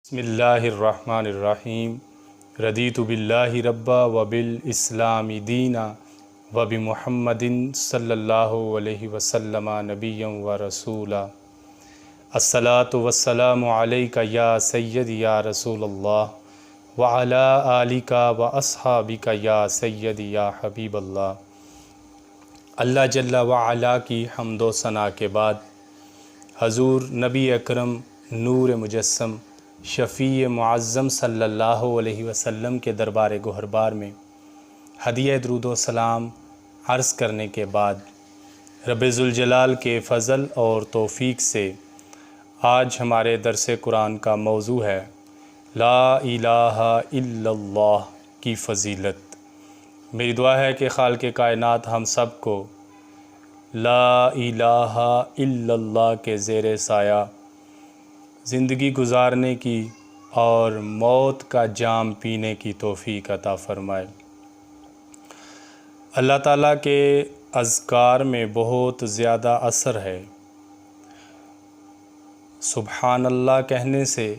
بسم اللہ الرحمن الرحیم رضیت باللہ ربا وبالاسلام دینا وبمحمد صلی اللہ علیہ وسلم نبیا و رسولا الصلاۃ والسلام علیک یا سید یا رسول اللہ وعلی آلک و اصحابک یا سید یا حبیب اللہ۔ اللہ جل وعلا کی حمد و ثنا کے بعد حضور نبی اکرم نور مجسم شفیع معظم صلی اللہ علیہ وسلم کے دربار گہربار میں ہدیہ درود و سلام عرض کرنے کے بعد رب ذوالجلال کے فضل اور توفیق سے آج ہمارے درس قرآن کا موضوع ہے لا الہ الا اللہ کی فضیلت۔ میری دعا ہے کہ خالق کائنات ہم سب کو لا الہ الا اللہ کے زیر سایہ زندگی گزارنے کی اور موت کا جام پینے کی توفیق عطا فرمائے۔ اللہ تعالیٰ کے اذکار میں بہت زیادہ اثر ہے۔ سبحان اللہ کہنے سے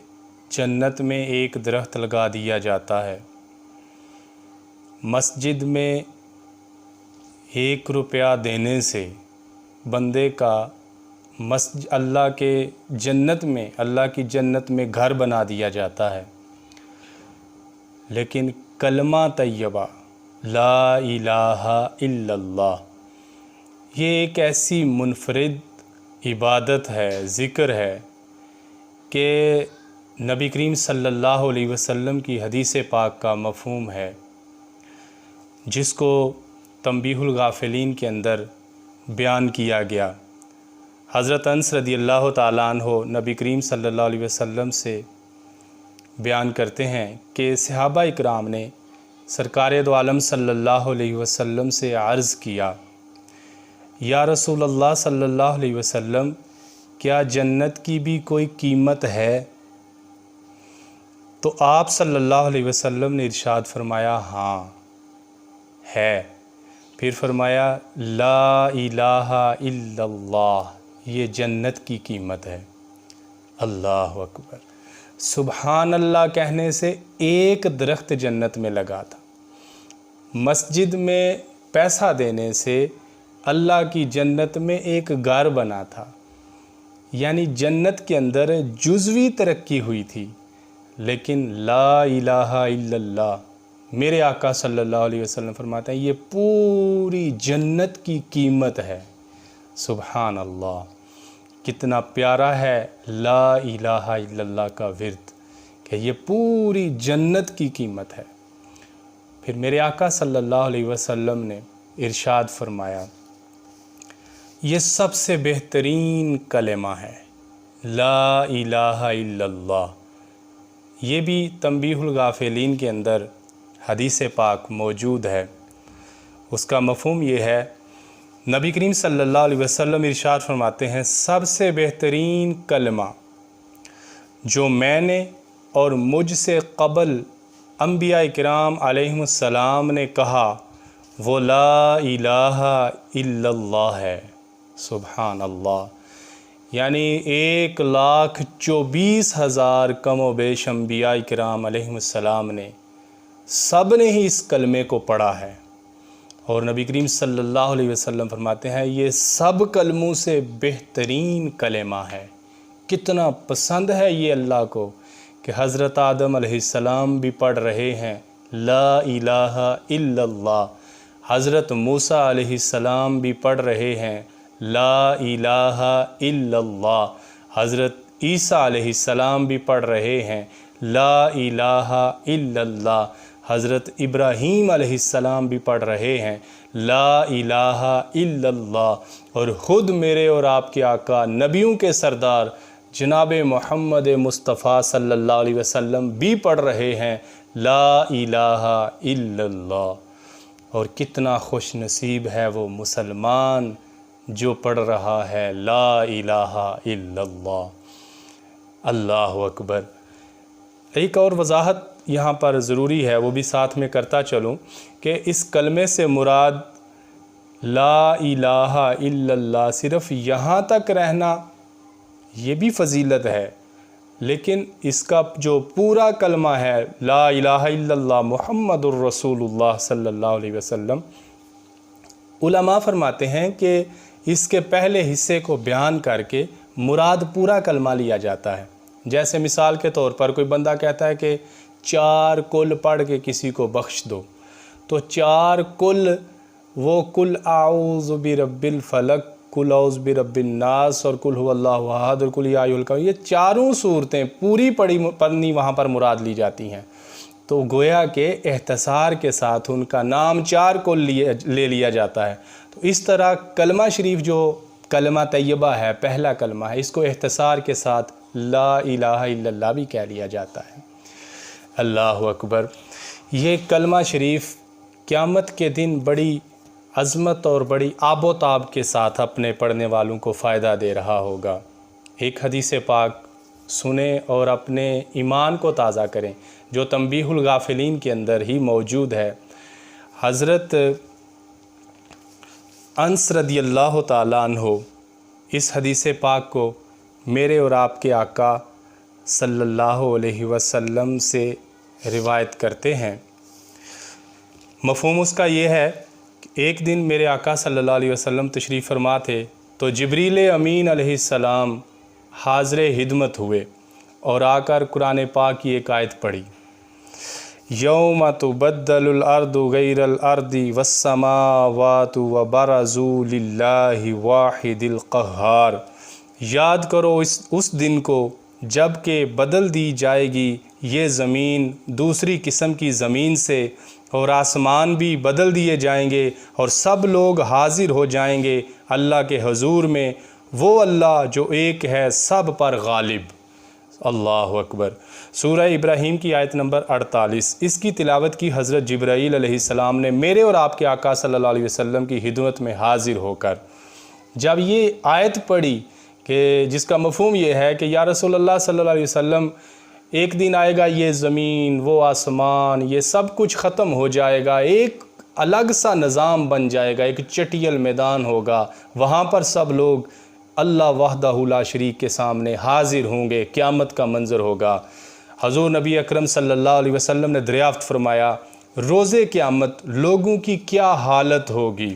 جنت میں ایک درخت لگا دیا جاتا ہے۔ مسجد میں 1 روپیہ دینے سے بندے کا اللہ کے جنت میں اللہ کی جنت میں گھر بنا دیا جاتا ہے۔ لیکن کلمہ طیبہ لا الہ الا اللہ یہ ایک ایسی منفرد عبادت ہے، ذکر ہے کہ نبی کریم صلی اللہ علیہ وسلم کی حدیث پاک کا مفہوم ہے، جس کو تنبیہ الغافلین کے اندر بیان کیا گیا۔ حضرت انس رضی اللہ تعالیٰ عنہ نبی کریم صلی اللہ علیہ وسلم سے بیان کرتے ہیں کہ صحابہ اکرام نے سرکار دو عالم صلی اللہ علیہ وسلم سے عرض کیا، یا رسول اللہ صلی اللہ علیہ وسلم کیا جنت کی بھی کوئی قیمت ہے؟ تو آپ صلی اللہ علیہ وسلم نے ارشاد فرمایا ہاں ہے۔ پھر فرمایا لا الہ الا اللہ یہ جنت کی قیمت ہے۔ اللہ اکبر۔ سبحان اللہ کہنے سے ایک درخت جنت میں لگا تھا۔ مسجد میں پیسہ دینے سے اللہ کی جنت میں ایک گھر بنا تھا، یعنی جنت کے اندر جزوی ترقی ہوئی تھی۔ لیکن لا الہ الا اللہ میرے آقا صلی اللہ علیہ وسلم فرماتے ہیں یہ پوری جنت کی قیمت ہے۔ سبحان اللہ، کتنا پیارا ہے لا الہ الا اللہ کا ورد کہ یہ پوری جنت کی قیمت ہے۔ پھر میرے آقا صلی اللہ علیہ وسلم نے ارشاد فرمایا یہ سب سے بہترین کلمہ ہے لا الہ الا اللہ۔ یہ بھی تنبیہ الغافلین کے اندر حدیث پاک موجود ہے۔ اس کا مفہوم یہ ہے، نبی کریم صلی اللہ علیہ وسلم ارشاد فرماتے ہیں سب سے بہترین کلمہ جو میں نے اور مجھ سے قبل انبیاء کرام علیہم السلام نے کہا وہ لا الہ الا اللہ ہے۔ سبحان اللہ، یعنی 1,24,000 کم و بیش انبیاء کرام علیہم السلام نے سب نے ہی اس کلمے کو پڑھا ہے، اور نبی کریم صلی اللہ علیہ وسلم فرماتے ہیں یہ سب کلموں سے بہترین کلمہ ہے۔ کتنا پسند ہے یہ اللہ کو کہ حضرت آدم علیہ السلام بھی پڑھ رہے ہیں لا الہ الا اللہ، حضرت موسیٰ علیہ السلام بھی پڑھ رہے ہیں لا الہ الا اللہ، حضرت عیسیٰ علیہ السلام بھی پڑھ رہے ہیں لا الہ الا اللہ، حضرت ابراہیم علیہ السلام بھی پڑھ رہے ہیں لا الہ الا اللہ، اور خود میرے اور آپ کے آقا نبیوں کے سردار جناب محمد مصطفیٰ صلی اللہ علیہ وسلم بھی پڑھ رہے ہیں لا الہ الا اللہ۔ اور کتنا خوش نصیب ہے وہ مسلمان جو پڑھ رہا ہے لا الہ الا اللہ۔ اللہ اکبر۔ ایک اور وضاحت یہاں پر ضروری ہے، وہ بھی ساتھ میں کرتا چلوں کہ اس کلمے سے مراد لا الہ الا اللہ صرف یہاں تک رہنا یہ بھی فضیلت ہے، لیکن اس کا جو پورا کلمہ ہے لا الہ الا اللہ محمد الرسول اللہ صلی اللہ علیہ وسلم، علماء فرماتے ہیں کہ اس کے پہلے حصے کو بیان کر کے مراد پورا کلمہ لیا جاتا ہے۔ جیسے مثال کے طور پر کوئی بندہ کہتا ہے کہ 4 کل پڑھ کے کسی کو بخش دو، تو 4 کل، وہ کل اعوذ برب الفلق، کل اعوذ برب الناس اور کل هو اللہ احد اور کل یا ایھا الکافرون، یہ چاروں صورتیں پوری پڑھنی وہاں پر مراد لی جاتی ہیں۔ تو گویا کہ اختصار کے ساتھ ان کا نام 4 کل لے لیا جاتا ہے۔ تو اس طرح کلمہ شریف جو کلمہ طیبہ ہے، پہلا کلمہ ہے، اس کو اختصار کے ساتھ لا الہ الا اللہ بھی کہہ لیا جاتا ہے۔ اللہ اکبر۔ یہ کلمہ شریف قیامت کے دن بڑی عظمت اور بڑی آب و تاب کے ساتھ اپنے پڑھنے والوں کو فائدہ دے رہا ہوگا۔ ایک حدیث پاک سنیں اور اپنے ایمان کو تازہ کریں جو تنبیہ الغافلین کے اندر ہی موجود ہے۔ حضرت انس رضی اللہ تعالیٰ عنہ اس حدیث پاک کو میرے اور آپ کے آقا صلی اللہ علیہ وسلم سے روایت کرتے ہیں۔ مفہوم اس کا یہ ہے کہ ایک دن میرے آقا صلی اللہ علیہ وسلم تشریف فرما تھے تو جبریل امین علیہ السلام حاضر خدمت ہوئے اور آ کر قرآن پاک کی ایک آیت پڑھی، یوم تبدل الارض غیر الارض والسماوات وبرزوا للہ واحد القہار۔ یاد کرو اس دن کو جب کہ بدل دی جائے گی یہ زمین دوسری قسم کی زمین سے، اور آسمان بھی بدل دیے جائیں گے اور سب لوگ حاضر ہو جائیں گے اللہ کے حضور میں، وہ اللہ جو ایک ہے سب پر غالب۔ اللہ اکبر۔ سورہ ابراہیم کی آیت نمبر 48، اس کی تلاوت کی حضرت جبرائیل علیہ السلام نے میرے اور آپ کے آقا صلی اللہ علیہ وسلم کی خدمت میں حاضر ہو کر جب یہ آیت پڑھی کہ جس کا مفہوم یہ ہے کہ یا رسول اللہ صلی اللہ علیہ وسلم ایک دن آئے گا یہ زمین وہ آسمان یہ سب کچھ ختم ہو جائے گا، ایک الگ سا نظام بن جائے گا، ایک چٹیل میدان ہوگا، وہاں پر سب لوگ اللہ وحدہ لا شریک کے سامنے حاضر ہوں گے، قیامت کا منظر ہوگا۔ حضور نبی اکرم صلی اللہ علیہ وسلم نے دریافت فرمایا روز قیامت لوگوں کی کیا حالت ہوگی؟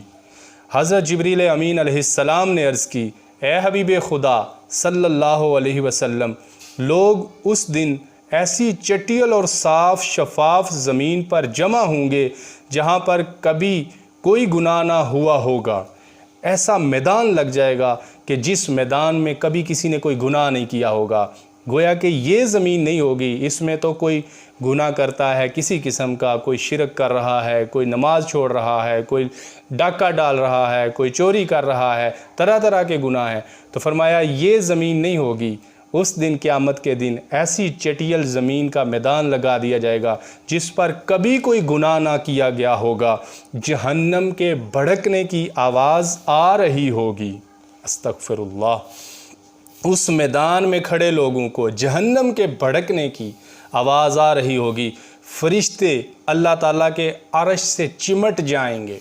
حضرت جبریل امین علیہ السلام نے عرض کی، اے حبیب خدا صلی اللہ علیہ وسلم، لوگ اس دن ایسی چٹیل اور صاف شفاف زمین پر جمع ہوں گے جہاں پر کبھی کوئی گناہ نہ ہوا ہوگا، ایسا میدان لگ جائے گا کہ جس میدان میں کبھی کسی نے کوئی گناہ نہیں کیا ہوگا۔ گویا کہ یہ زمین نہیں ہوگی، اس میں تو کوئی گناہ کرتا ہے کسی قسم کا، کوئی شرک کر رہا ہے، کوئی نماز چھوڑ رہا ہے، کوئی ڈاکہ ڈال رہا ہے، کوئی چوری کر رہا ہے، طرح طرح کے گناہ ہیں۔ تو فرمایا یہ زمین نہیں ہوگی، اس دن قیامت کے دن ایسی چٹیل زمین کا میدان لگا دیا جائے گا جس پر کبھی کوئی گناہ نہ کیا گیا ہوگا، جہنم کے بھڑکنے کی آواز آ رہی ہوگی۔ استغفر اللہ۔ اس میدان میں کھڑے لوگوں کو جہنم کے بھڑکنے کی آواز آ رہی ہوگی، فرشتے اللہ تعالیٰ کے عرش سے چمٹ جائیں گے،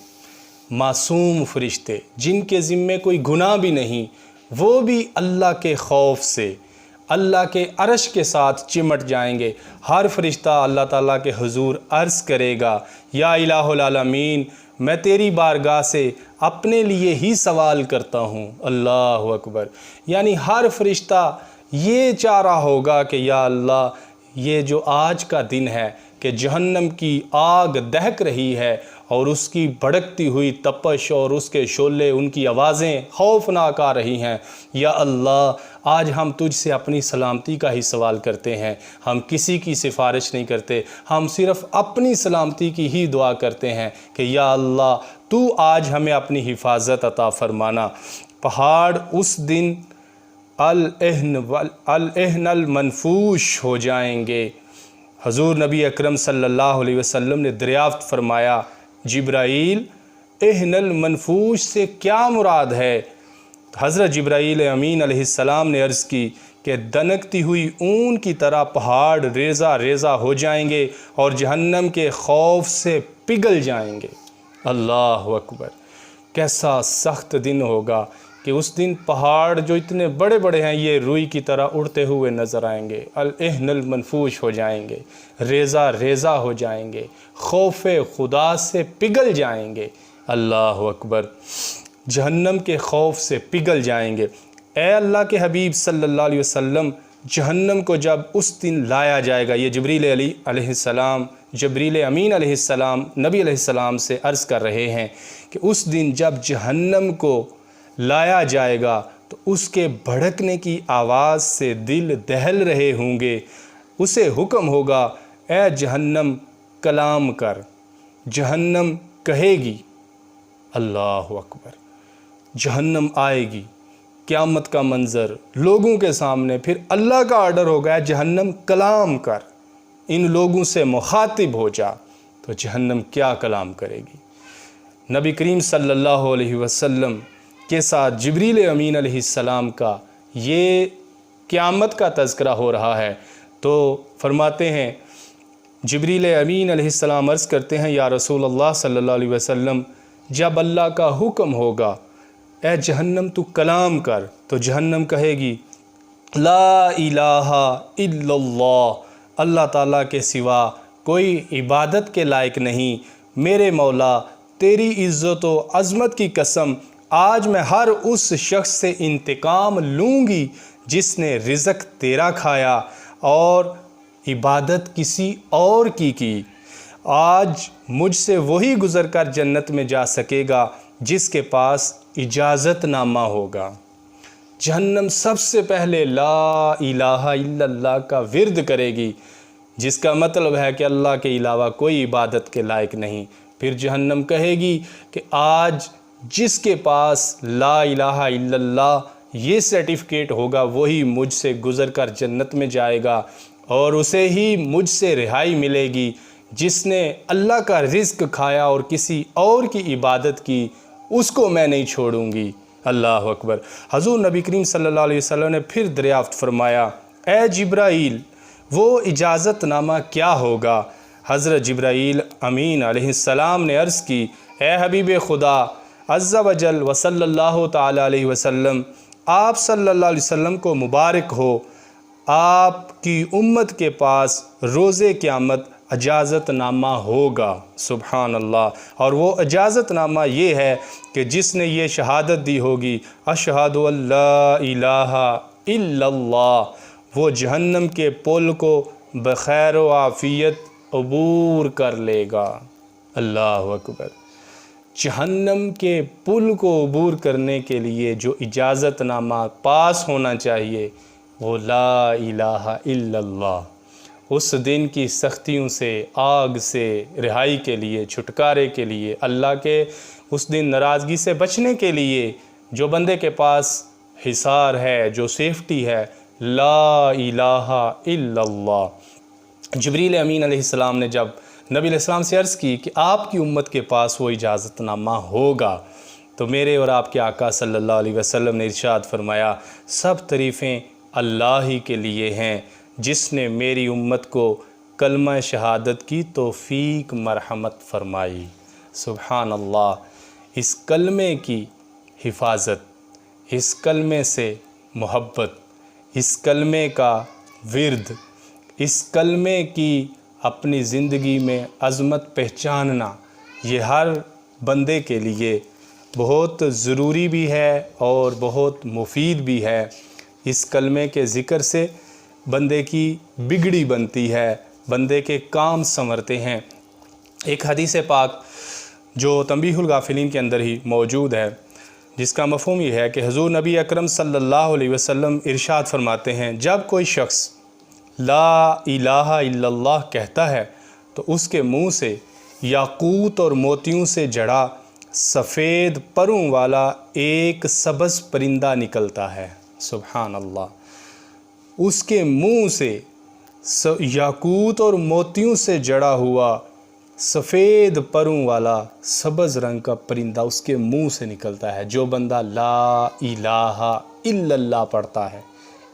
معصوم فرشتے جن کے ذمے کوئی گناہ بھی نہیں، وہ بھی اللہ کے خوف سے اللہ کے عرش کے ساتھ چمٹ جائیں گے۔ ہر فرشتہ اللہ تعالیٰ کے حضور عرض کرے گا، یا الہ العالمین میں تیری بارگاہ سے اپنے لیے ہی سوال کرتا ہوں۔ اللہ اکبر۔ یعنی ہر فرشتہ یہ چاہ رہا ہوگا کہ یا اللہ یہ جو آج کا دن ہے کہ جہنم کی آگ دہک رہی ہے اور اس کی بھڑکتی ہوئی تپش اور اس کے شعلے ان کی آوازیں خوفناک آ رہی ہیں، یا اللہ آج ہم تجھ سے اپنی سلامتی کا ہی سوال کرتے ہیں، ہم کسی کی سفارش نہیں کرتے، ہم صرف اپنی سلامتی کی ہی دعا کرتے ہیں کہ یا اللہ تو آج ہمیں اپنی حفاظت عطا فرمانا۔ پہاڑ اس دن الہن المنفوش ہو جائیں گے۔ حضور نبی اکرم صلی اللہ علیہ وسلم نے دریافت فرمایا، جبرائیل اہن المنفوش سے کیا مراد ہے؟ حضرت جبرائیل امین علیہ السلام نے عرض کی کہ دنکتی ہوئی اون کی طرح پہاڑ ریزہ ریزہ ہو جائیں گے اور جہنم کے خوف سے پگھل جائیں گے۔ اللہ اکبر۔ کیسا سخت دن ہوگا کہ اس دن پہاڑ جو اتنے بڑے بڑے ہیں یہ روئی کی طرح اڑتے ہوئے نظر آئیں گے، العہن المنفوش ہو جائیں گے، ریزہ ریزہ ہو جائیں گے، خوف خدا سے پگھل جائیں گے۔ اللہ اکبر، جہنم کے خوف سے پگھل جائیں گے۔ اے اللہ کے حبیب صلی اللہ علیہ وسلم، جہنم کو جب اس دن لایا جائے گا، یہ جبریل علیہ السلام، جبریل امین علیہ السلام نبی علیہ السلام سے عرض کر رہے ہیں کہ اس دن جب جہنم کو لایا جائے گا تو اس کے بھڑکنے کی آواز سے دل دہل رہے ہوں گے۔ اسے حکم ہوگا، اے جہنم کلام کر۔ جہنم کہے گی، اللہ اکبر، جہنم آئے گی، قیامت کا منظر لوگوں کے سامنے، پھر اللہ کا آرڈر ہوگا، جہنم کلام کر، ان لوگوں سے مخاطب ہو جا۔ تو جہنم کیا کلام کرے گی؟ نبی کریم صلی اللہ علیہ وسلم کے ساتھ جبریل امین علیہ السلام کا یہ قیامت کا تذکرہ ہو رہا ہے، تو فرماتے ہیں جبریل امین علیہ السلام عرض کرتے ہیں، یا رسول اللہ صلی اللہ علیہ وسلم، جب اللہ کا حکم ہوگا، اے جہنم تو کلام کر، تو جہنم کہے گی، لا الہ الا اللہ، اللہ تعالیٰ کے سوا کوئی عبادت کے لائق نہیں۔ میرے مولا، تیری عزت و عظمت کی قسم، آج میں ہر اس شخص سے انتقام لوں گی جس نے رزق تیرا کھایا اور عبادت کسی اور کی۔ آج مجھ سے وہی گزر کر جنت میں جا سکے گا جس کے پاس اجازت نامہ ہوگا۔ جہنم سب سے پہلے لا الہ الا اللہ کا ورد کرے گی، جس کا مطلب ہے کہ اللہ کے علاوہ کوئی عبادت کے لائق نہیں۔ پھر جہنم کہے گی کہ آج جس کے پاس لا الہ الا اللہ یہ سرٹیفکیٹ ہوگا وہی مجھ سے گزر کر جنت میں جائے گا، اور اسے ہی مجھ سے رہائی ملے گی۔ جس نے اللہ کا رزق کھایا اور کسی اور کی عبادت کی، اس کو میں نہیں چھوڑوں گی۔ اللہ اکبر۔ حضور نبی کریم صلی اللہ علیہ وسلم نے پھر دریافت فرمایا، اے جبرائیل، وہ اجازت نامہ کیا ہوگا؟ حضرت جبرائیل امین علیہ السلام نے عرض کی، اے حبیب خدا عز و جل و صلی اللہ تعالی علیہ وسلم، آپ صلی اللہ علیہ وسلم کو مبارک ہو، آپ کی امت کے پاس روز قیامت اجازت نامہ ہوگا۔ سبحان اللہ۔ اور وہ اجازت نامہ یہ ہے کہ جس نے یہ شہادت دی ہوگی، اشہد ان لا الہ الا اللہ، وہ جہنم کے پل کو بخیر و عافیت عبور کر لے گا۔ اللہ اکبر۔ جہنم کے پل کو عبور کرنے کے لیے جو اجازت نامہ پاس ہونا چاہیے وہ لا الہ الا اللہ۔ اس دن کی سختیوں سے، آگ سے رہائی کے لیے، چھٹکارے کے لیے، اللہ کے اس دن ناراضگی سے بچنے کے لیے جو بندے کے پاس حصار ہے، جو سیفٹی ہے، لا الہ الا اللہ۔ جبریل امین علیہ السلام نے جب نبی علیہ السلام سے عرض کی کہ آپ کی امت کے پاس وہ اجازت نامہ ہوگا، تو میرے اور آپ کے آقا صلی اللہ علیہ وسلم نے ارشاد فرمایا، سب تعریفیں اللہ ہی کے لیے ہیں جس نے میری امت کو کلمہ شہادت کی توفیق مرحمت فرمائی۔ سبحان اللہ۔ اس کلمے کی حفاظت، اس کلمے سے محبت، اس کلمے کا ورد، اس کلمے کی اپنی زندگی میں عظمت پہچاننا، یہ ہر بندے کے لیے بہت ضروری بھی ہے اور بہت مفید بھی ہے۔ اس کلمے کے ذکر سے بندے کی بگڑی بنتی ہے، بندے کے کام سنورتے ہیں۔ ایک حدیث پاک جو تنبیہ الغافلین کے اندر ہی موجود ہے، جس کا مفہوم یہ ہے کہ حضور نبی اکرم صلی اللہ علیہ وسلم ارشاد فرماتے ہیں، جب کوئی شخص لا الہ الا اللہ کہتا ہے تو اس کے منہ سے یاقوت اور موتیوں سے جڑا سفید پروں والا ایک سبز پرندہ نکلتا ہے۔ سبحان اللہ۔ اس کے منہ سے یاقوت اور موتیوں سے جڑا ہوا سفید پروں والا سبز رنگ کا پرندہ اس کے منہ سے نکلتا ہے۔ جو بندہ لا الہ الا اللہ پڑھتا ہے،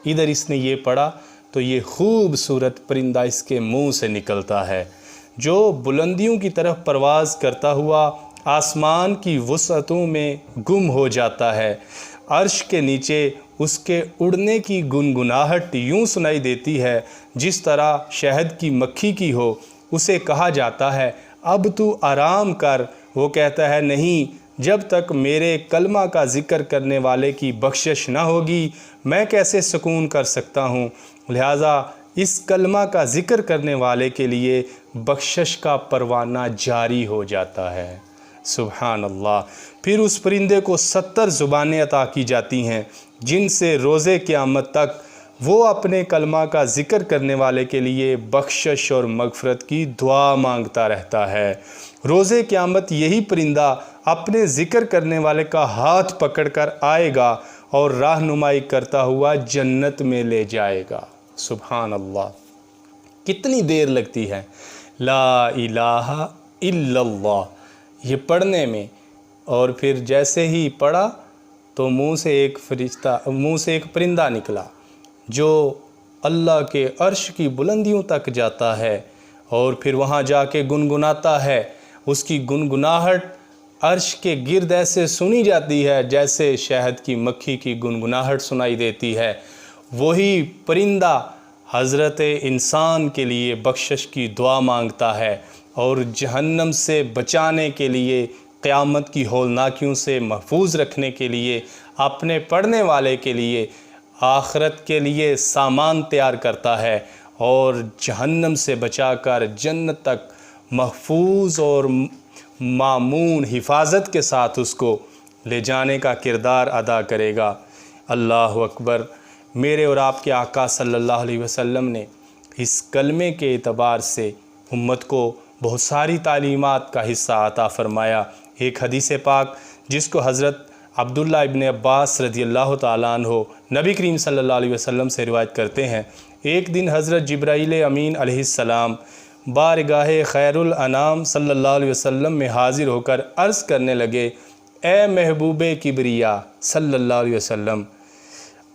ادھر اس نے یہ پڑھا تو یہ خوبصورت پرندہ اس کے منہ سے نکلتا ہے، جو بلندیوں کی طرف پرواز کرتا ہوا آسمان کی وسعتوں میں گم ہو جاتا ہے، عرش کے نیچے اس کے اڑنے کی گنگناہٹ یوں سنائی دیتی ہے جس طرح شہد کی مکھی کی ہو۔ اسے کہا جاتا ہے اب تو آرام کر، وہ کہتا ہے نہیں، جب تک میرے کلمہ کا ذکر کرنے والے کی بخشش نہ ہوگی میں کیسے سکون کر سکتا ہوں۔ لہٰذا اس کلمہ کا ذکر کرنے والے کے لیے بخشش کا پروانہ جاری ہو جاتا ہے۔ سبحان اللہ۔ پھر اس پرندے کو 70 زبانیں عطا کی جاتی ہیں جن سے روز قیامت تک وہ اپنے کلمہ کا ذکر کرنے والے کے لیے بخشش اور مغفرت کی دعا مانگتا رہتا ہے۔ روز قیامت یہی پرندہ اپنے ذکر کرنے والے کا ہاتھ پکڑ کر آئے گا اور رہنمائی کرتا ہوا جنت میں لے جائے گا۔ سبحان اللہ۔ کتنی دیر لگتی ہے لا الہ الا اللہ یہ پڑھنے میں، اور پھر جیسے ہی پڑھا تو منہ سے ایک پرندہ نکلا جو اللہ کے عرش کی بلندیوں تک جاتا ہے اور پھر وہاں جا کے گنگناتا ہے۔ اس کی گنگناہٹ عرش کے گرد ایسے سنی جاتی ہے جیسے شہد کی مکھی کی گنگناہٹ سنائی دیتی ہے۔ وہی پرندہ حضرت انسان کے لیے بخشش کی دعا مانگتا ہے اور جہنم سے بچانے کے لیے، قیامت کی ہولناکیوں سے محفوظ رکھنے کے لیے، اپنے پڑھنے والے کے لیے آخرت کے لیے سامان تیار کرتا ہے اور جہنم سے بچا کر جنت تک محفوظ اور مامون حفاظت کے ساتھ اس کو لے جانے کا کردار ادا کرے گا۔ اللہ اکبر۔ میرے اور آپ کے آقا صلی اللہ علیہ وسلم نے اس کلمے کے اعتبار سے امت کو بہت ساری تعلیمات کا حصہ عطا فرمایا۔ ایک حدیث پاک جس کو حضرت عبداللہ ابن عباس رضی اللہ تعالیٰ عنہ نبی کریم صلی اللہ علیہ وسلم سے روایت کرتے ہیں، ایک دن حضرت جبرائیل امین علیہ السلام بارگاہ خیر الانام صلی اللہ علیہ وسلم میں حاضر ہو کر عرض کرنے لگے، اے محبوب کبریا صلی اللہ علیہ وسلم،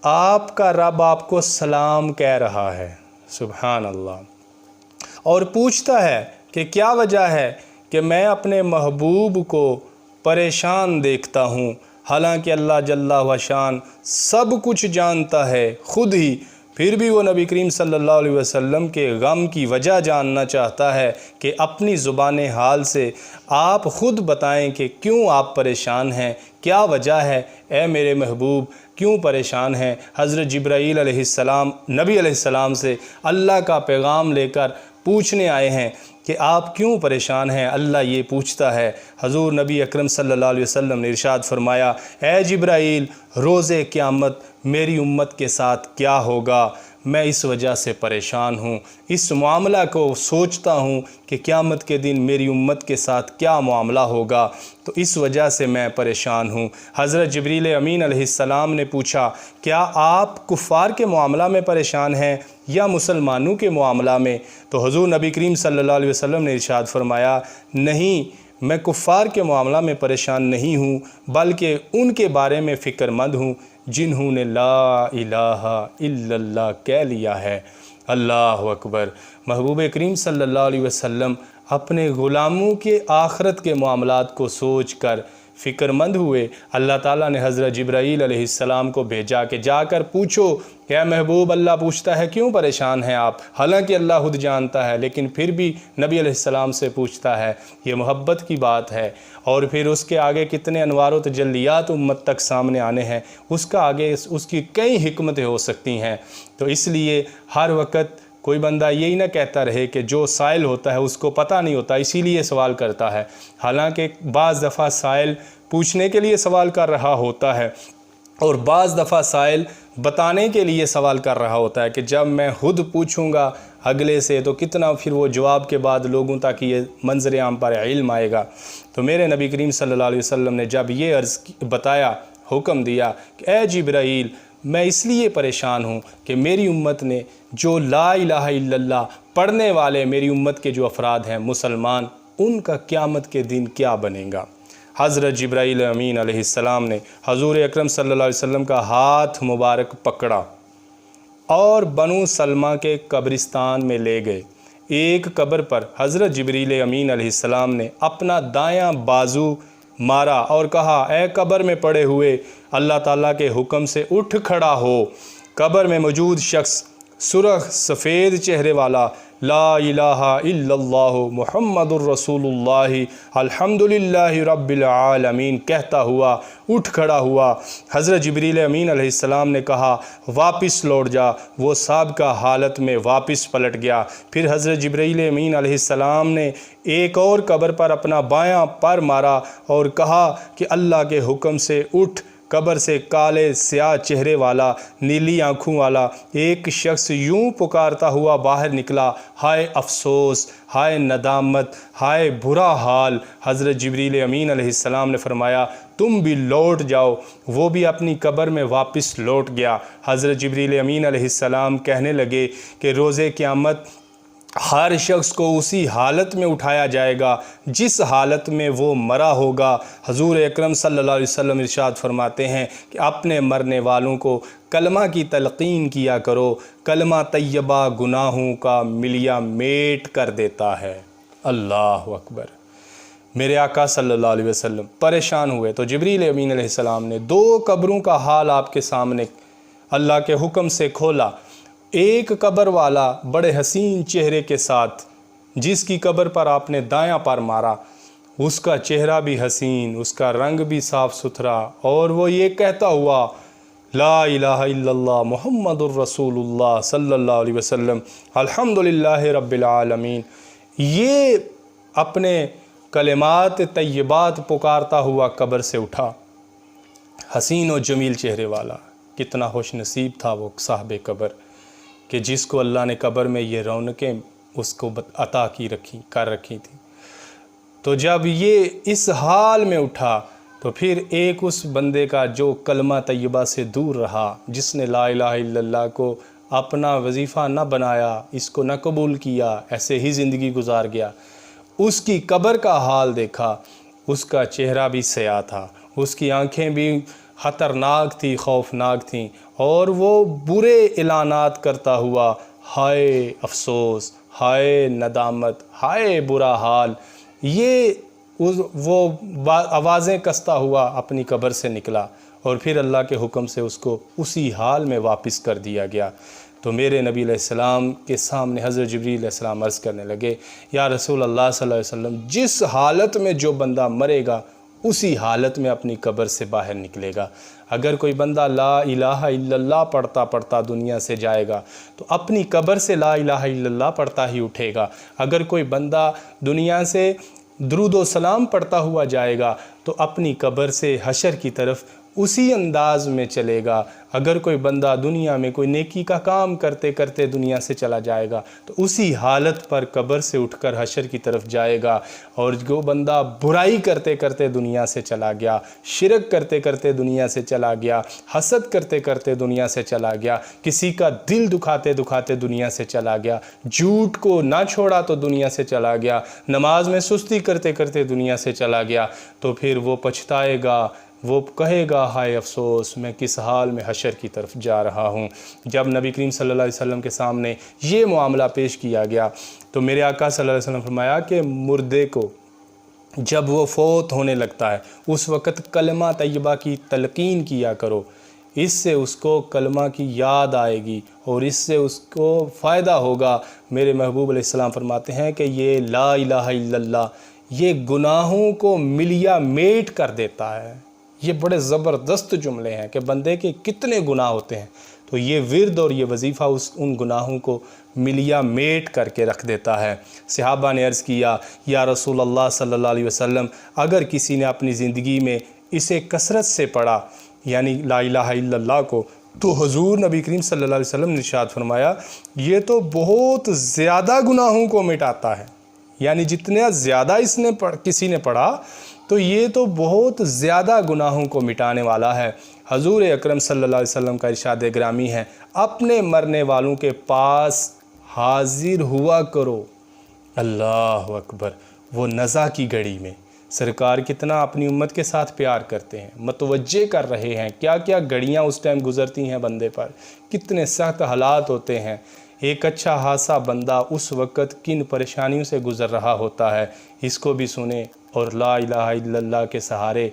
آپ کا رب آپ کو سلام کہہ رہا ہے۔ سبحان اللہ۔ اور پوچھتا ہے کہ کیا وجہ ہے کہ میں اپنے محبوب کو پریشان دیکھتا ہوں، حالانکہ اللہ جل و شان سب کچھ جانتا ہے خود ہی، پھر بھی وہ نبی کریم صلی اللہ علیہ وسلم کے غم کی وجہ جاننا چاہتا ہے کہ اپنی زبان حال سے آپ خود بتائیں کہ کیوں آپ پریشان ہیں، کیا وجہ ہے، اے میرے محبوب کیوں پریشان ہیں۔ حضرت جبرائیل علیہ السلام نبی علیہ السلام سے اللہ کا پیغام لے کر پوچھنے آئے ہیں کہ آپ کیوں پریشان ہیں۔ اللہ یہ پوچھتا ہے، حضور نبی اکرم صلی اللہ علیہ وسلم نے ارشاد فرمایا، اے جبرائیل روز قیامت میری امت کے ساتھ کیا ہوگا، میں اس وجہ سے پریشان ہوں، اس معاملہ کو سوچتا ہوں کہ قیامت کے دن میری امت کے ساتھ کیا معاملہ ہوگا، تو اس وجہ سے میں پریشان ہوں۔ حضرت جبریل امین علیہ السلام نے پوچھا، کیا آپ کفار کے معاملہ میں پریشان ہیں یا مسلمانوں کے معاملہ میں؟ تو حضور نبی کریم صلی اللہ علیہ وسلم نے ارشاد فرمایا، نہیں، میں کفار کے معاملہ میں پریشان نہیں ہوں، بلکہ ان کے بارے میں فکر مند ہوں جنہوں نے لا الہ الا اللہ کہہ لیا ہے۔ اللہ اکبر۔ محبوب کریم صلی اللہ علیہ وسلم اپنے غلاموں کے آخرت کے معاملات کو سوچ کر فکر مند ہوئے۔ اللہ تعالیٰ نے حضرت جبرائیل علیہ السلام کو بھیجا کہ جا کر پوچھو کہ اے محبوب اللہ پوچھتا ہے کیوں پریشان ہیں آپ، حالانکہ اللہ خود جانتا ہے لیکن پھر بھی نبی علیہ السلام سے پوچھتا ہے، یہ محبت کی بات ہے۔ اور پھر اس کے آگے کتنے انوار و تجلیات امت تک سامنے آنے ہیں، اس کا آگے اس کی کئی حکمتیں ہو سکتی ہیں۔ تو اس لیے ہر وقت کوئی بندہ یہی نہ کہتا رہے کہ جو سائل ہوتا ہے اس کو پتہ نہیں ہوتا اسی لیے سوال کرتا ہے، حالانکہ بعض دفعہ سائل پوچھنے کے لیے سوال کر رہا ہوتا ہے اور بعض دفعہ سائل بتانے کے لیے سوال کر رہا ہوتا ہے کہ جب میں خود پوچھوں گا اگلے سے تو کتنا پھر وہ جواب کے بعد لوگوں تک یہ منظر عام پر علم آئے گا۔ تو میرے نبی کریم صلی اللہ علیہ وسلم نے جب یہ عرض بتایا، حکم دیا کہ اے جبرائیل میں اس لیے پریشان ہوں کہ میری امت نے جو لا الہ الا اللہ پڑھنے والے میری امت کے جو افراد ہیں مسلمان، ان کا قیامت کے دن کیا بنے گا۔ حضرت جبرائیل امین علیہ السلام نے حضور اکرم صلی اللہ علیہ وسلم کا ہاتھ مبارک پکڑا اور بنو سلمہ کے قبرستان میں لے گئے۔ ایک قبر پر حضرت جبریل امین علیہ السلام نے اپنا دایاں بازو مارا اور کہا اے قبر میں پڑے ہوئے اللہ تعالیٰ کے حکم سے اٹھ کھڑا ہو۔ قبر میں موجود شخص سرخ سفید چہرے والا لا الہ الا اللہ محمد الرسول اللہ الحمدللہ رب العالمین کہتا ہوا اٹھ کھڑا ہوا۔ حضرت جبریل امین علیہ السلام نے کہا واپس لوٹ جا۔ وہ سابقہ حالت میں واپس پلٹ گیا۔ پھر حضرت جبریل امین علیہ السلام نے ایک اور قبر پر اپنا بایاں پر مارا اور کہا کہ اللہ کے حکم سے اٹھ۔ قبر سے کالے سیاہ چہرے والا نیلی آنکھوں والا ایک شخص یوں پکارتا ہوا باہر نکلا، ہائے افسوس، ہائے ندامت، ہائے برا حال۔ حضرت جبریل امین علیہ السلام نے فرمایا تم بھی لوٹ جاؤ۔ وہ بھی اپنی قبر میں واپس لوٹ گیا۔ حضرت جبریل امین علیہ السلام کہنے لگے کہ روز قیامت ہر شخص کو اسی حالت میں اٹھایا جائے گا جس حالت میں وہ مرا ہوگا۔ حضور اکرم صلی اللہ علیہ وسلم ارشاد فرماتے ہیں کہ اپنے مرنے والوں کو کلمہ کی تلقین کیا کرو، کلمہ طیبہ گناہوں کا ملیا میٹ کر دیتا ہے۔ اللہ اکبر۔ میرے آقا صلی اللہ علیہ وسلم پریشان ہوئے تو جبریل امین علیہ السلام نے 2 قبروں کا حال آپ کے سامنے اللہ کے حکم سے کھولا۔ ایک قبر والا بڑے حسین چہرے کے ساتھ جس کی قبر پر آپ نے دایاں پر مارا، اس کا چہرہ بھی حسین، اس کا رنگ بھی صاف ستھرا، اور وہ یہ کہتا ہوا لا الہ الا اللہ محمد الرسول اللہ صلی اللہ علیہ وسلم الحمدللہ رب العالمین۔ یہ اپنے کلمات طیبات پکارتا ہوا قبر سے اٹھا، حسین و جمیل چہرے والا۔ کتنا خوش نصیب تھا وہ صاحب قبر کہ جس کو اللہ نے قبر میں یہ رونقیں اس کو عطا کر رکھی تھی۔ تو جب یہ اس حال میں اٹھا تو پھر ایک اس بندے کا جو کلمہ طیبہ سے دور رہا، جس نے لا الہ الا اللہ کو اپنا وظیفہ نہ بنایا، اس کو نہ قبول کیا، ایسے ہی زندگی گزار گیا، اس کی قبر کا حال دیکھا۔ اس کا چہرہ بھی سیاہ تھا، اس کی آنکھیں بھی خطرناک تھی، خوفناک تھیں، اور وہ برے اعلانات کرتا ہوا ہائے افسوس، ہائے ندامت، ہائے برا حال۔ یہ وہ آوازیں کستا ہوا اپنی قبر سے نکلا اور پھر اللہ کے حکم سے اس کو اسی حال میں واپس کر دیا گیا۔ تو میرے نبی علیہ السلام کے سامنے حضرت جبریل علیہ السلام عرض کرنے لگے یا رسول اللہ صلی اللہ علیہ وسلم، جس حالت میں جو بندہ مرے گا اسی حالت میں اپنی قبر سے باہر نکلے گا۔ اگر کوئی بندہ لا الہ الا اللہ پڑھتا دنیا سے جائے گا تو اپنی قبر سے لا الہ الا اللہ پڑھتا ہی اٹھے گا۔ اگر کوئی بندہ دنیا سے درود و سلام پڑھتا ہوا جائے گا تو اپنی قبر سے حشر کی طرف اسی انداز میں چلے گا۔ اگر کوئی بندہ دنیا میں کوئی نیکی کا کام کرتے کرتے دنیا سے چلا جائے گا تو اسی حالت پر قبر سے اٹھ کر حشر کی طرف جائے گا۔ اور جو بندہ برائی کرتے کرتے دنیا سے چلا گیا، شرک کرتے کرتے دنیا سے چلا گیا، حسد کرتے کرتے دنیا سے چلا گیا، کسی کا دل دکھاتے دکھاتے دنیا سے چلا گیا، جھوٹ کو نہ چھوڑا تو دنیا سے چلا گیا، نماز میں سستی کرتے کرتے دنیا سے چلا گیا، تو پھر وہ پچھتائے گا، وہ کہے گا ہائے افسوس، میں کس حال میں حشر کی طرف جا رہا ہوں۔ جب نبی کریم صلی اللہ علیہ وسلم کے سامنے یہ معاملہ پیش کیا گیا تو میرے آقا صلی اللہ علیہ وسلم نے فرمایا کہ مردے کو جب وہ فوت ہونے لگتا ہے اس وقت کلمہ طیبہ کی تلقین کیا کرو، اس سے اس کو کلمہ کی یاد آئے گی اور اس سے اس کو فائدہ ہوگا۔ میرے محبوب علیہ السلام فرماتے ہیں کہ یہ لا الہ الا اللہ یہ گناہوں کو ملیا میٹ کر دیتا ہے۔ یہ بڑے زبردست جملے ہیں کہ بندے کے کتنے گناہ ہوتے ہیں تو یہ ورد اور یہ وظیفہ ان گناہوں کو ملیا میٹ کر کے رکھ دیتا ہے۔ صحابہ نے عرض کیا یا رسول اللہ صلی اللہ علیہ وسلم، اگر کسی نے اپنی زندگی میں اسے کثرت سے پڑھا یعنی لا الہ الا اللہ کو، تو حضور نبی کریم صلی اللہ علیہ وسلم نے ارشاد فرمایا یہ تو بہت زیادہ گناہوں کو مٹاتا ہے، یعنی جتنا زیادہ کسی نے پڑھا تو یہ تو بہت زیادہ گناہوں کو مٹانے والا ہے۔ حضور اکرم صلی اللہ علیہ وسلم کا ارشاد گرامی ہے اپنے مرنے والوں کے پاس حاضر ہوا کرو۔ اللہ اکبر۔ وہ نزا کی گھڑی میں سرکار کتنا اپنی امت کے ساتھ پیار کرتے ہیں، متوجہ کر رہے ہیں کیا کیا گھڑیاں اس ٹائم گزرتی ہیں بندے پر، کتنے سخت حالات ہوتے ہیں۔ ایک اچھا خاصا بندہ اس وقت کن پریشانیوں سے گزر رہا ہوتا ہے، اس کو بھی سنیں اور لا الہ الا اللہ کے سہارے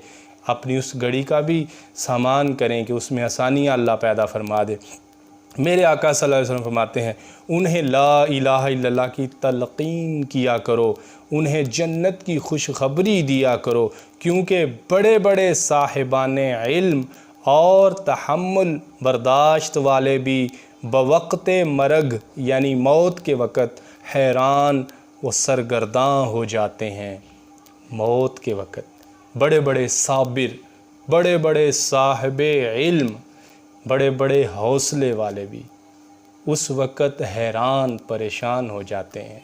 اپنی اس گھڑی کا بھی سامان کریں کہ اس میں آسانیاں اللہ پیدا فرما دے۔ میرے آقا صلی اللہ علیہ وسلم فرماتے ہیں انہیں لا الہ الا اللہ کی تلقین کیا کرو، انہیں جنت کی خوشخبری دیا کرو، کیونکہ بڑے بڑے صاحبان علم اور تحمل برداشت والے بھی بوقت مرگ یعنی موت کے وقت حیران و سرگرداں ہو جاتے ہیں۔ موت کے وقت بڑے بڑے صابر، بڑے بڑے صاحب علم، بڑے بڑے حوصلے والے بھی اس وقت حیران پریشان ہو جاتے ہیں۔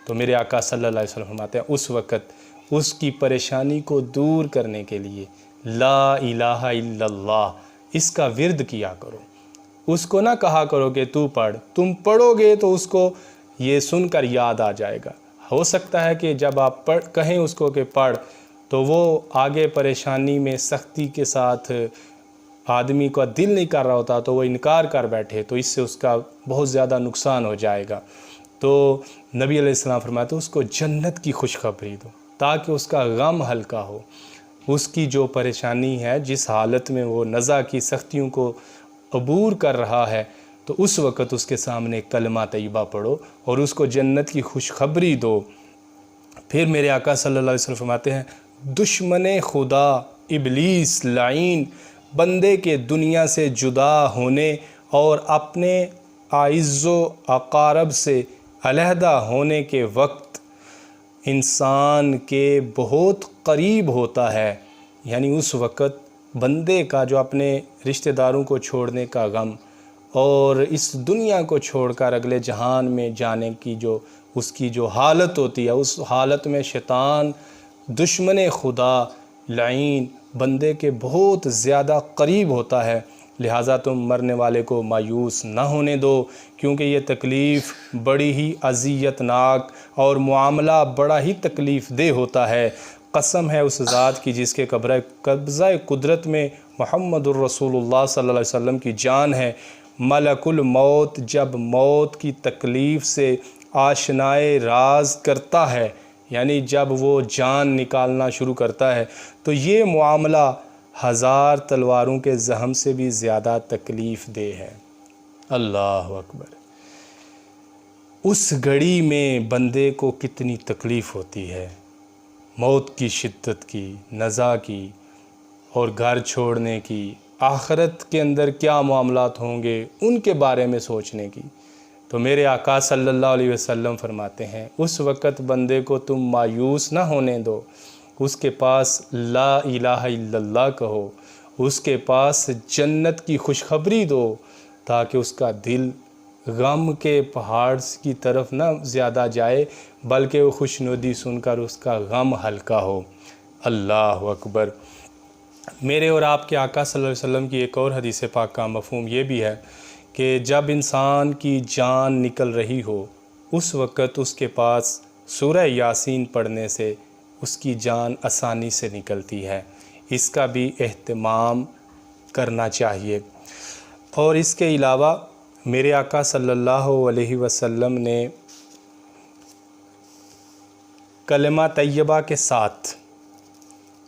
تو میرے آقا صلی اللہ علیہ وسلم فرماتے ہیں اس وقت اس کی پریشانی کو دور کرنے کے لیے لا الہ الا اللہ اس کا ورد کیا کرو۔ اس کو نہ کہا کرو کہ تو پڑھ، تم پڑھو گے تو اس کو یہ سن کر یاد آ جائے گا۔ ہو سکتا ہے کہ جب آپ کہیں اس کو کہ پڑھ تو وہ آگے پریشانی میں سختی کے ساتھ آدمی کا دل نہیں کر رہا ہوتا تو وہ انکار کر بیٹھے، تو اس سے اس کا بہت زیادہ نقصان ہو جائے گا۔ تو نبی علیہ السلام فرماتے ہیں اس کو جنت کی خوشخبری دو تاکہ اس کا غم ہلکا ہو، اس کی جو پریشانی ہے، جس حالت میں وہ نزع کی سختیوں کو عبور کر رہا ہے، تو اس وقت اس کے سامنے کلمہ طیبہ پڑھو اور اس کو جنت کی خوشخبری دو۔ پھر میرے آقا صلی اللہ علیہ وسلم فرماتے ہیں دشمن خدا ابلیس لعین بندے کے دنیا سے جدا ہونے اور اپنے اعز و اقارب سے علیحدہ ہونے کے وقت انسان کے بہت قریب ہوتا ہے، یعنی اس وقت بندے کا جو اپنے رشتہ داروں کو چھوڑنے کا غم اور اس دنیا کو چھوڑ کر اگلے جہان میں جانے کی جو اس کی جو حالت ہوتی ہے، اس حالت میں شیطان دشمن خدا لعین بندے کے بہت زیادہ قریب ہوتا ہے۔ لہٰذا تم مرنے والے کو مایوس نہ ہونے دو، کیونکہ یہ تکلیف بڑی ہی اذیت ناک اور معاملہ بڑا ہی تکلیف دہ ہوتا ہے۔ قسم ہے اس ذات کی جس کے قبضہ قدرت میں محمد الرسول اللہ صلی اللہ علیہ وسلم کی جان ہے، ملک الموت جب موت کی تکلیف سے آشنائے راز کرتا ہے، یعنی جب وہ جان نکالنا شروع کرتا ہے، تو یہ معاملہ ہزار تلواروں کے زخم سے بھی زیادہ تکلیف دہ ہے۔ اللہ اکبر۔ اس گھڑی میں بندے کو کتنی تکلیف ہوتی ہے، موت کی شدت کی، نزع کی اور گھر چھوڑنے کی، آخرت کے اندر کیا معاملات ہوں گے ان کے بارے میں سوچنے کی۔ تو میرے آقا صلی اللہ علیہ وسلم فرماتے ہیں اس وقت بندے کو تم مایوس نہ ہونے دو، اس کے پاس لا الہ الا اللہ کہو، اس کے پاس جنت کی خوشخبری دو تاکہ اس کا دل غم کے پہاڑ کی طرف نہ زیادہ جائے، بلکہ وہ خوشنودی سن کر اس کا غم ہلکا ہو۔ اللہ اکبر۔ میرے اور آپ کے آقا صلی اللہ علیہ وسلم کی ایک اور حدیث پاک کا مفہوم یہ بھی ہے کہ جب انسان کی جان نکل رہی ہو اس وقت اس کے پاس سورہ یاسین پڑھنے سے اس کی جان آسانی سے نکلتی ہے، اس کا بھی اہتمام کرنا چاہیے۔ اور اس کے علاوہ میرے آقا صلی اللہ علیہ وسلم نے کلمہ طیبہ کے ساتھ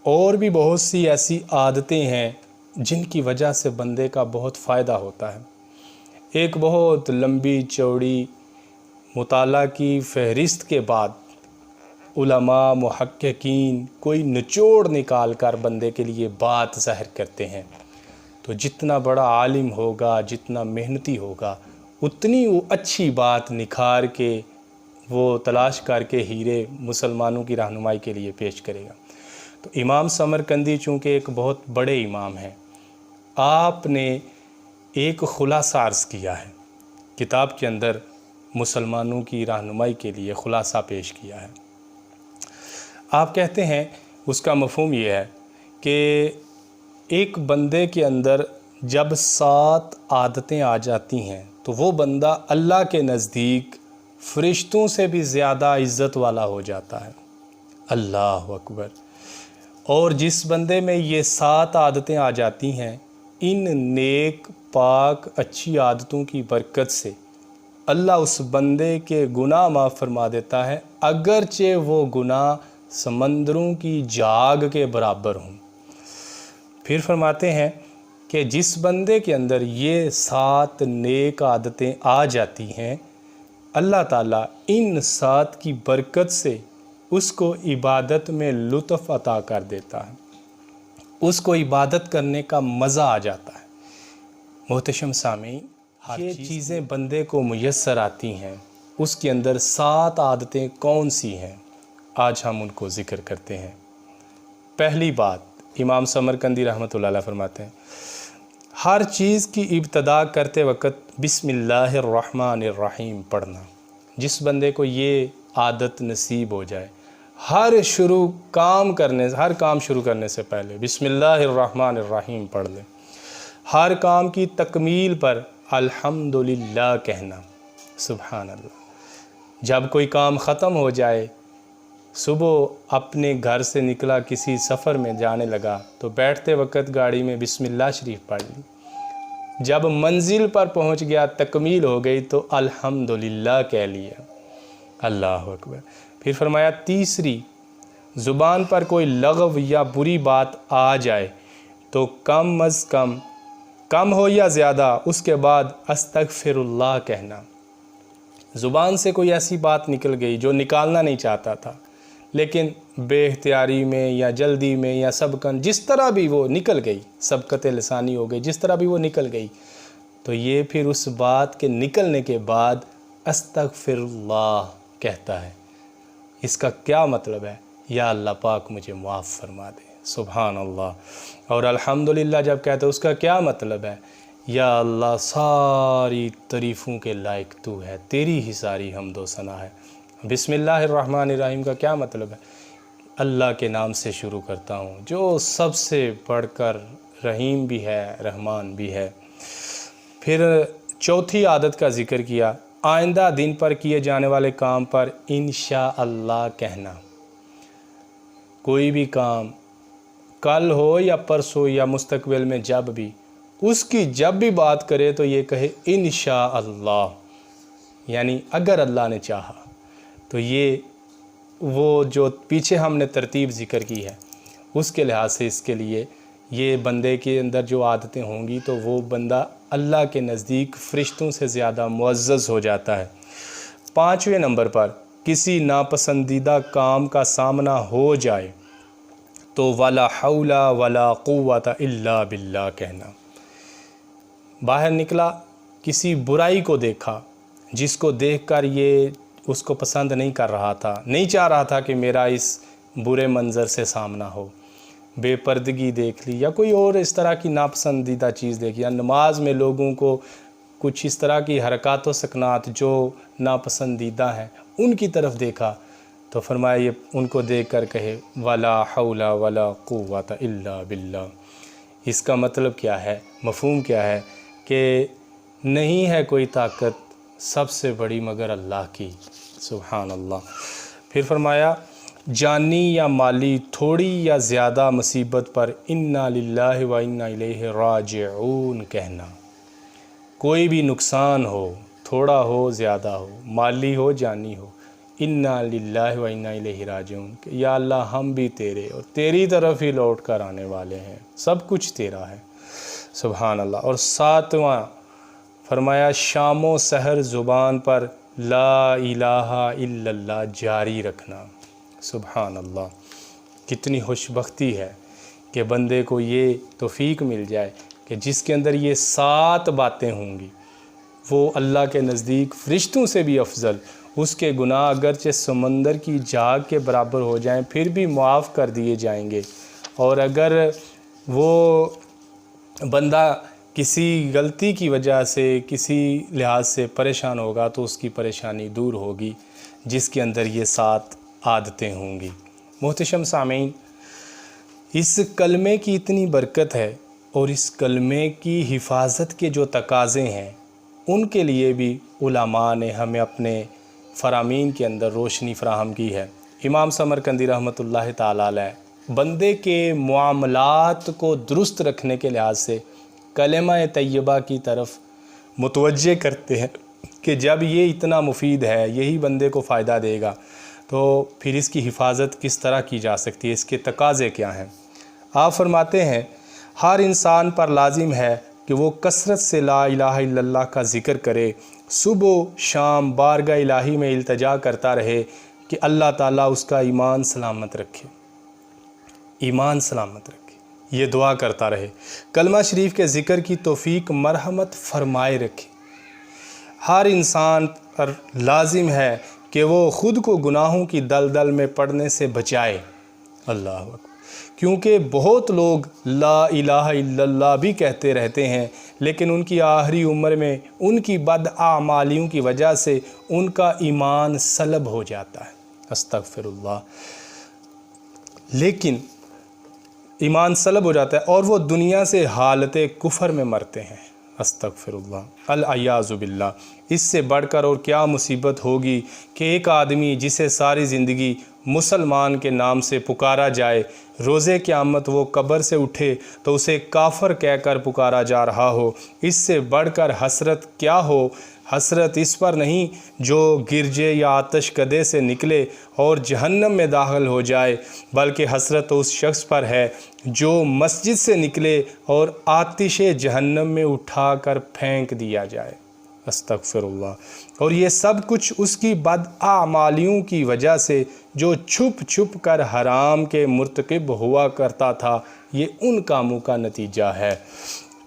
اور بھی بہت سی ایسی عادتیں ہیں جن کی وجہ سے بندے کا بہت فائدہ ہوتا ہے۔ ایک بہت لمبی چوڑی مطالعہ کی فہرست کے بعد علماء محققین کوئی نچوڑ نکال کر بندے کے لیے بات ظاہر کرتے ہیں، تو جتنا بڑا عالم ہوگا، جتنا محنتی ہوگا، اتنی وہ اچھی بات نکھار کے وہ تلاش کر کے ہیرے مسلمانوں کی رہنمائی کے لیے پیش کرے گا۔ تو امام سمرقندی چونکہ ایک بہت بڑے امام ہیں، آپ نے ایک خلاصہ عرض کیا ہے، کتاب کے اندر مسلمانوں کی رہنمائی کے لیے خلاصہ پیش کیا ہے۔ آپ کہتے ہیں اس کا مفہوم یہ ہے کہ ایک بندے کے اندر جب 7 عادتیں آ جاتی ہیں تو وہ بندہ اللہ کے نزدیک فرشتوں سے بھی زیادہ عزت والا ہو جاتا ہے۔ اللہ اکبر۔ اور جس بندے میں یہ 7 عادتیں آ جاتی ہیں، ان نیک پاک اچھی عادتوں کی برکت سے اللہ اس بندے کے گناہ معاف فرما دیتا ہے، اگرچہ وہ گناہ سمندروں کی جاگ کے برابر ہوں۔ پھر فرماتے ہیں کہ جس بندے کے اندر یہ 7 نیک عادتیں آ جاتی ہیں، اللہ تعالیٰ ان 7 کی برکت سے اس کو عبادت میں لطف عطا کر دیتا ہے، اس کو عبادت کرنے کا مزہ آ جاتا ہے۔ محتشم سامعین، یہ چیزیں بندے کو میسر آتی ہیں، اس کے اندر 7 عادتیں کون سی ہیں؟ آج ہم ان کو ذکر کرتے ہیں۔ پہلی بات، امام سمرقندی رحمۃ اللہ علیہ فرماتے ہیں، ہر چیز کی ابتدا کرتے وقت بسم اللہ الرحمن الرحیم پڑھنا۔ جس بندے کو یہ عادت نصیب ہو جائے، ہر کام شروع کرنے سے پہلے بسم اللہ الرحمن الرحیم پڑھ لے، ہر کام کی تکمیل پر الحمدللہ کہنا، سبحان اللہ۔ جب کوئی کام ختم ہو جائے، صبح اپنے گھر سے نکلا، کسی سفر میں جانے لگا تو بیٹھتے وقت گاڑی میں بسم اللہ شریف پڑھ لی، جب منزل پر پہنچ گیا، تکمیل ہو گئی تو الحمدللہ کہہ لیا، اللہ اکبر۔ پھر فرمایا تیسری، زبان پر کوئی لغو یا بری بات آ جائے تو کم از کم ہو یا زیادہ، اس کے بعد استغفر اللہ کہنا۔ زبان سے کوئی ایسی بات نکل گئی جو نکالنا نہیں چاہتا تھا، لیکن بے اختیاری میں یا جلدی میں یا سبقاً جس طرح بھی وہ نکل گئی، سبقت لسانی ہو گئی، جس طرح بھی وہ نکل گئی، تو یہ پھر اس بات کے نکلنے کے بعد استغفر اللہ کہتا ہے۔ اس کا کیا مطلب ہے؟ یا اللہ پاک مجھے معاف فرما دے، سبحان اللہ۔ اور الحمدللہ جب کہتے ہیں، اس کا کیا مطلب ہے؟ یا اللہ ساری تعریفوں کے لائق تو ہے، تیری ہی ساری حمد و ثنا ہے۔ بسم اللہ الرحمن الرحیم کا کیا مطلب ہے؟ اللہ کے نام سے شروع کرتا ہوں جو سب سے بڑھ کر رحیم بھی ہے، رحمان بھی ہے۔ پھر چوتھی عادت کا ذکر کیا، آئندہ دن پر کیے جانے والے کام پر انشاءاللہ کہنا۔ کوئی بھی کام کل ہو یا پرسوں یا مستقبل میں جب بھی، اس کی جب بھی بات کرے تو یہ کہے انشاءاللہ، یعنی اگر اللہ نے چاہا۔ تو یہ وہ جو پیچھے ہم نے ترتیب ذکر کی ہے، اس کے لحاظ سے اس کے لیے یہ بندے کے اندر جو عادتیں ہوں گی تو وہ بندہ اللہ کے نزدیک فرشتوں سے زیادہ معزز ہو جاتا ہے۔ 5ویں نمبر پر کسی ناپسندیدہ کام کا سامنا ہو جائے تو ولا حول ولا قوت الا باللہ کہنا۔ باہر نکلا، کسی برائی کو دیکھا جس کو دیکھ کر یہ اس کو پسند نہیں کر رہا تھا، نہیں چاہ رہا تھا کہ میرا اس برے منظر سے سامنا ہو، بے پردگی دیکھ لی یا کوئی اور اس طرح کی ناپسندیدہ چیز دیکھی، یا نماز میں لوگوں کو کچھ اس طرح کی حرکات و سکنات جو ناپسندیدہ ہیں ان کی طرف دیکھا، تو فرمایا یہ ان کو دیکھ کر کہے ولا حول ولا قوت الا باللہ۔ اس کا مطلب کیا ہے، مفہوم کیا ہے؟ کہ نہیں ہے کوئی طاقت سب سے بڑی مگر اللہ کی، سبحان اللہ۔ پھر فرمایا جانی یا مالی تھوڑی یا زیادہ مصیبت پر انا للہ و انا الیہ راجعون کہنا۔ کوئی بھی نقصان ہو، تھوڑا ہو زیادہ ہو، مالی ہو جانی ہو، انا للہ و انا الیہ راجعون، یا اللہ ہم بھی تیرے اور تیری طرف ہی لوٹ کر آنے والے ہیں، سب کچھ تیرا ہے، سبحان اللہ۔ اور 7واں فرمایا شام و سحر زبان پر لا الہ الا اللہ جاری رکھنا، سبحان اللہ۔ کتنی خوش بختی ہے کہ بندے کو یہ توفیق مل جائے کہ جس کے اندر یہ 7 باتیں ہوں گی، وہ اللہ کے نزدیک فرشتوں سے بھی افضل، اس کے گناہ اگرچہ سمندر کی جاگ کے برابر ہو جائیں پھر بھی معاف کر دیے جائیں گے، اور اگر وہ بندہ کسی غلطی کی وجہ سے کسی لحاظ سے پریشان ہوگا تو اس کی پریشانی دور ہوگی جس کے اندر یہ 7 عادتیں ہوں گی۔ محتشم سامعین، اس کلمے کی اتنی برکت ہے اور اس کلمے کی حفاظت کے جو تقاضے ہیں ان کے لیے بھی علماء نے ہمیں اپنے فرامین کے اندر روشنی فراہم کی ہے۔ امام سمرقندی رحمۃ اللہ تعالیٰ علیہ بندے کے معاملات کو درست رکھنے کے لحاظ سے کلمہ طیبہ کی طرف متوجہ کرتے ہیں کہ جب یہ اتنا مفید ہے، یہی بندے کو فائدہ دے گا، تو پھر اس کی حفاظت کس طرح کی جا سکتی ہے، اس کے تقاضے کیا ہیں؟ آپ فرماتے ہیں ہر انسان پر لازم ہے کہ وہ کثرت سے لا الہ الا اللہ کا ذکر کرے، صبح و شام بارگاہ الہی میں التجا کرتا رہے کہ اللہ تعالیٰ اس کا ایمان سلامت رکھے، ایمان سلامت رکھے، یہ دعا کرتا رہے، کلمہ شریف کے ذکر کی توفیق مرحمت فرمائے رکھے۔ ہر انسان پر لازم ہے کہ وہ خود کو گناہوں کی دلدل میں پڑنے سے بچائے، اللہ اکبر، کیونکہ بہت لوگ لا الہ الا اللہ بھی کہتے رہتے ہیں، لیکن ان کی آخری عمر میں ان کی بداعمالیوں کی وجہ سے ان کا ایمان سلب ہو جاتا ہے، استغفر اللہ، لیکن ایمان سلب ہو جاتا ہے اور وہ دنیا سے حالت کفر میں مرتے ہیں، استغفر اللہ، العیاذ باللہ۔ اس سے بڑھ کر اور کیا مصیبت ہوگی کہ ایک آدمی جسے ساری زندگی مسلمان کے نام سے پکارا جائے، روز قیامت وہ قبر سے اٹھے تو اسے کافر کہہ کر پکارا جا رہا ہو۔ اس سے بڑھ کر حسرت کیا ہو؟ حسرت اس پر نہیں جو گرجے یا آتش کدے سے نکلے اور جہنم میں داخل ہو جائے، بلکہ حسرت اس شخص پر ہے جو مسجد سے نکلے اور آتش جہنم میں اٹھا کر پھینک دیا جائے، استغفر اللہ۔ اور یہ سب کچھ اس کی بداعمالیوں کی وجہ سے جو چھپ چھپ کر حرام کے مرتکب ہوا کرتا تھا، یہ ان کاموں کا نتیجہ ہے۔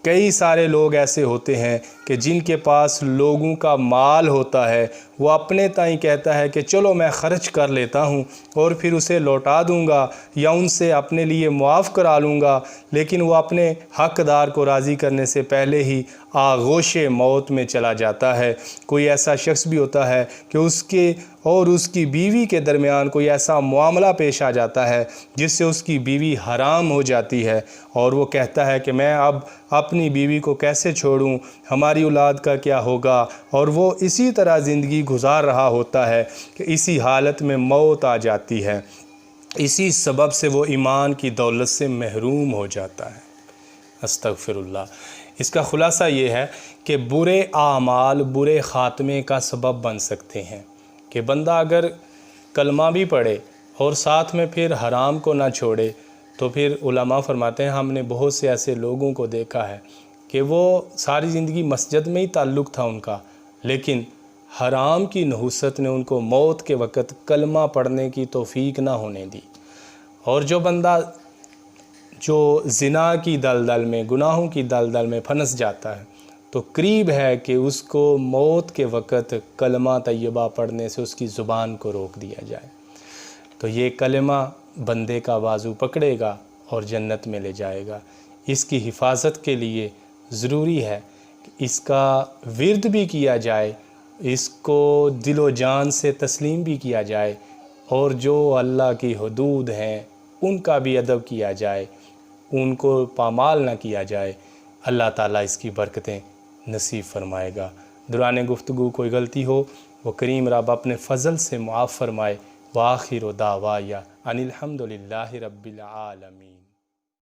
کئی سارے لوگ ایسے ہوتے ہیں کہ جن کے پاس لوگوں کا مال ہوتا ہے، وہ اپنے تائیں کہتا ہے کہ چلو میں خرچ کر لیتا ہوں اور پھر اسے لوٹا دوں گا یا ان سے اپنے لیے معاف کرا لوں گا، لیکن وہ اپنے حقدار کو راضی کرنے سے پہلے ہی آغوش موت میں چلا جاتا ہے۔ کوئی ایسا شخص بھی ہوتا ہے کہ اس کے اور اس کی بیوی کے درمیان کوئی ایسا معاملہ پیش آ جاتا ہے جس سے اس کی بیوی حرام ہو جاتی ہے، اور وہ کہتا ہے کہ میں اب اپنی بیوی کو کیسے چھوڑوں، ہماری اولاد کا کیا ہوگا، اور وہ اسی طرح زندگی گزار رہا ہوتا ہے کہ اسی حالت میں موت آ جاتی ہے۔ اسی سبب سے وہ ایمان کی دولت سے محروم ہو جاتا ہے، استغفر اللہ۔ اس کا خلاصہ یہ ہے کہ برے اعمال برے خاتمے کا سبب بن سکتے ہیں، کہ بندہ اگر کلمہ بھی پڑھے اور ساتھ میں پھر حرام کو نہ چھوڑے، تو پھر علماء فرماتے ہیں ہم نے بہت سے ایسے لوگوں کو دیکھا ہے کہ وہ ساری زندگی مسجد میں ہی تعلق تھا ان کا، لیکن حرام کی نحوست نے ان کو موت کے وقت کلمہ پڑھنے کی توفیق نہ ہونے دی۔ اور جو بندہ جو زنا کی دلدل میں، گناہوں کی دلدل میں پھنس جاتا ہے، تو قریب ہے کہ اس کو موت کے وقت کلمہ طیبہ پڑھنے سے اس کی زبان کو روک دیا جائے، تو یہ کلمہ بندے کا بازو پکڑے گا اور جنت میں لے جائے گا۔ اس کی حفاظت کے لیے ضروری ہے کہ اس کا ورد بھی کیا جائے، اس کو دل و جان سے تسلیم بھی کیا جائے، اور جو اللہ کی حدود ہیں ان کا بھی ادب کیا جائے، ان کو پامال نہ کیا جائے۔ اللہ تعالیٰ اس کی برکتیں نصیب فرمائے گا۔ دوران گفتگو کوئی غلطی ہو وہ کریم رب اپنے فضل سے معاف فرمائے۔ وآخر دعوایا ان الحمد للہ رب العالمین۔